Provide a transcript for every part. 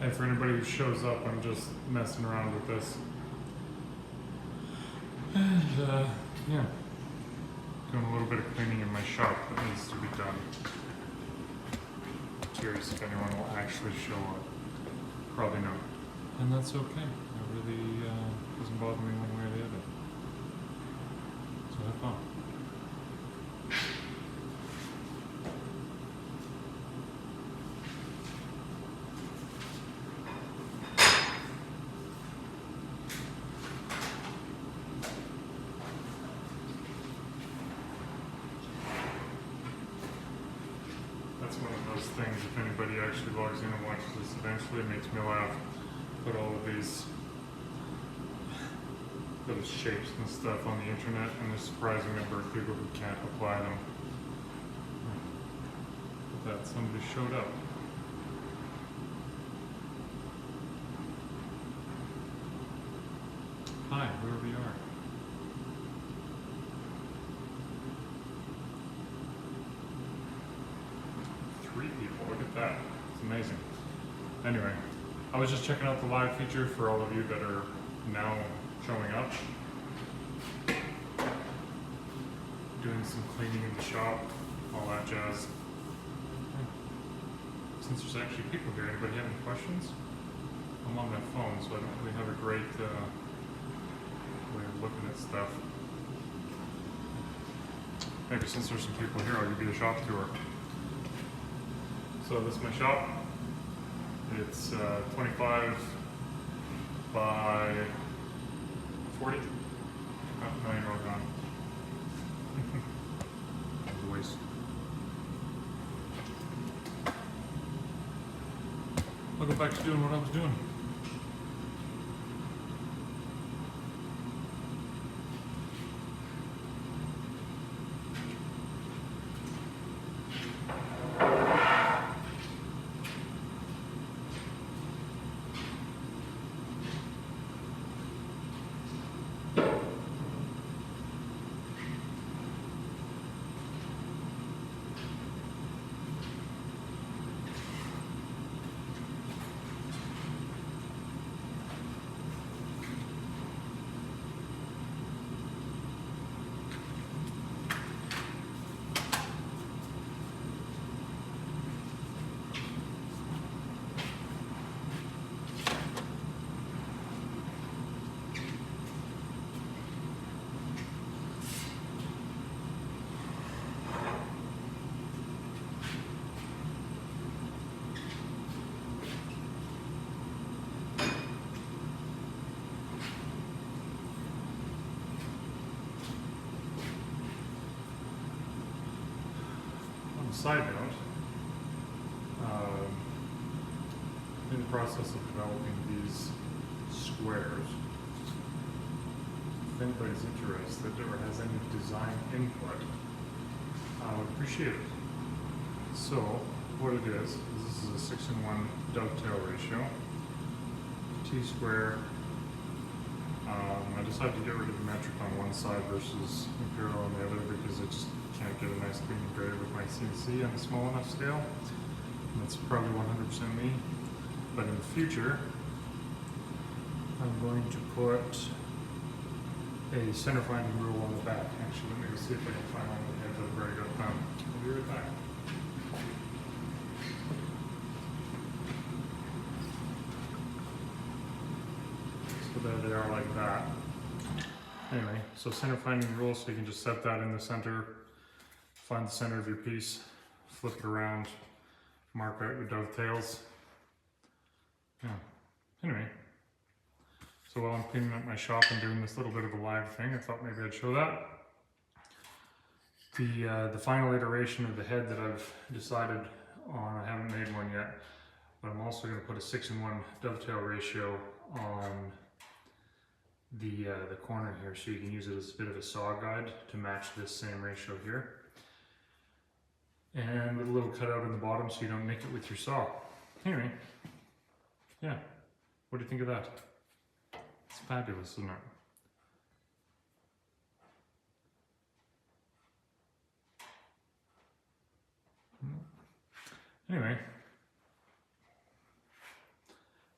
And for anybody who shows up, I'm just messing around with this. And yeah, doing a little bit of cleaning in my shop that needs to be done. Curious if anyone will actually show up. Probably not. And that's okay. It really doesn't bother me one way or the other. So have fun. That's one of those things, if anybody actually logs in and watches this eventually, it makes me laugh. Put all of these little shapes and stuff on the internet, and there's a surprising number of people who can't apply them. But that somebody showed up. Hi, whoever you are. Three people, look at that. It's amazing. Anyway, I was just checking out the live feature for all of you that are now showing up. Doing some cleaning in the shop, all that jazz. Since there's actually people here, anybody have any questions? I'm on my phone, so I don't really have a great way of looking at stuff. Maybe since there's some people here, I'll give you a shop tour. So this is my shop. It's 25 by 40. Oh, no, you're all gone. That was a waste. I'll go back to doing what I was doing. Side note, in the process of developing these squares, if anybody's interested or has any design input, I would appreciate it. So, what it is this is a 6:1 dovetail ratio, T-square. I decided to get rid of the metric on one side versus imperial on the other because I just can't get a nice clean grade with my CNC on a small enough scale. And that's probably 100% me. But in the future, I'm going to put a center finding rule on the back. Actually, let me see if I can find one that has a very good thumb. I'll be right back. So there they are like that. Anyway, so center finding rule, so you can just set that in the center, find the center of your piece, flip it around, mark out your dovetails. Yeah. Anyway, so while I'm cleaning up my shop and doing this little bit of a live thing, I thought maybe I'd show that. The final iteration of the head that I've decided on, I haven't made one yet, but I'm also going to put a 6:1 dovetail ratio on the corner here, so you can use it as a bit of a saw guide to match this same ratio here. And with a little cutout in the bottom so you don't nick it with your saw. Anyway, yeah, what do you think of that? It's fabulous, isn't it? Anyway,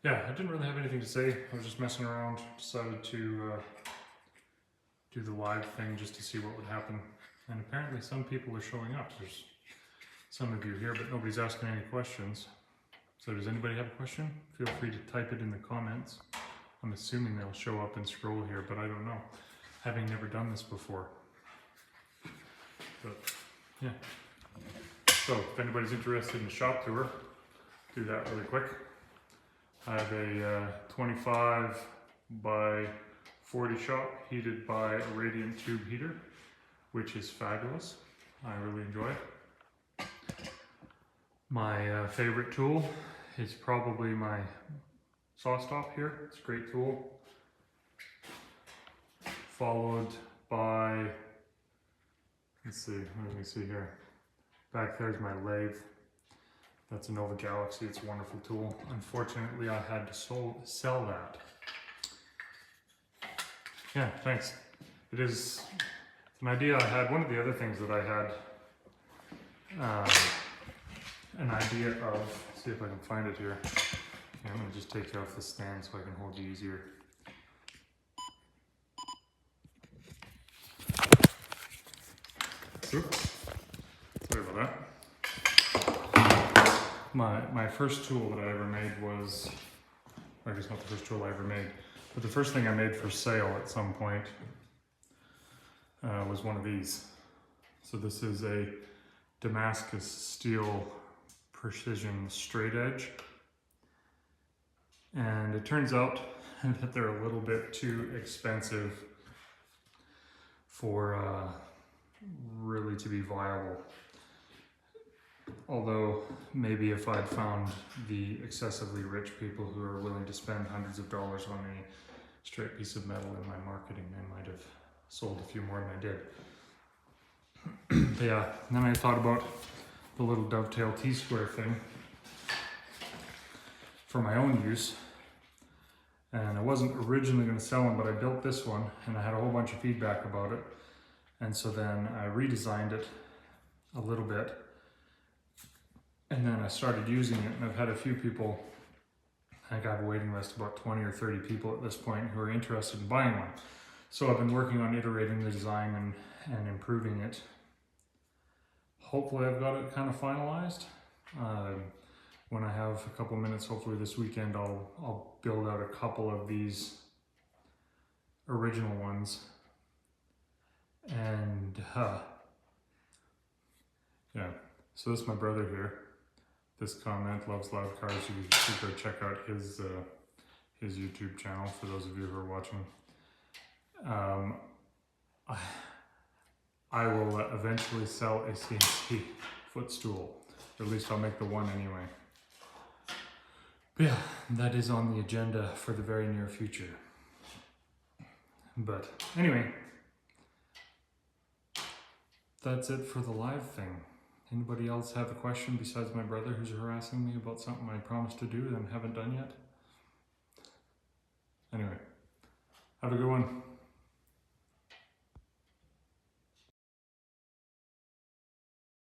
yeah, I didn't really have anything to say. I was just messing around. Decided to do the live thing just to see what would happen. And apparently some people are showing up. There's some of you here, but nobody's asking any questions. So does anybody have a question? Feel free to type it in the comments. I'm assuming they'll show up and scroll here, but I don't know, having never done this before. But yeah. So if anybody's interested in the shop tour, do that really quick. I have a 25 by 40 shop heated by a radiant tube heater, which is fabulous. I really enjoy it. My favorite tool is probably my saw stop here. It's a great tool. Followed by, let's see, what do we see here? Back there's my lathe. That's a Nova Galaxy. It's a wonderful tool. Unfortunately, I had to sell that. Yeah, thanks. It's an idea I had. One of the other things that I had an idea of, see if I can find it here. Okay, I'm gonna just take you off the stand so I can hold you easier. Oops, sorry about that. My first tool that I ever made was, I guess not the first tool I ever made, but the first thing I made for sale at some point was one of these. So this is a Damascus steel precision straight edge. And it turns out that they're a little bit too expensive for really to be viable. Although maybe if I'd found the excessively rich people who are willing to spend hundreds of dollars on a straight piece of metal in my marketing, I might have sold a few more than I did. But yeah, and then I thought about the little dovetail T-square thing for my own use. And I wasn't originally going to sell them, but I built this one and I had a whole bunch of feedback about it. And so then I redesigned it a little bit. And then I started using it, and I've had a few people, I think I have a waiting list, about 20 or 30 people at this point who are interested in buying one. So I've been working on iterating the design and improving it. Hopefully I've got it kind of finalized. When I have a couple minutes, hopefully this weekend, I'll build out a couple of these original ones. And yeah, so this is my brother here. This comment, loves loud cars. You should go check out his YouTube channel for those of you who are watching. I will eventually sell a CNC footstool, or at least I'll make the one anyway. But yeah, that is on the agenda for the very near future. But anyway, that's it for the live thing. Anybody else have a question besides my brother who's harassing me about something I promised to do and haven't done yet? Anyway, have a good one.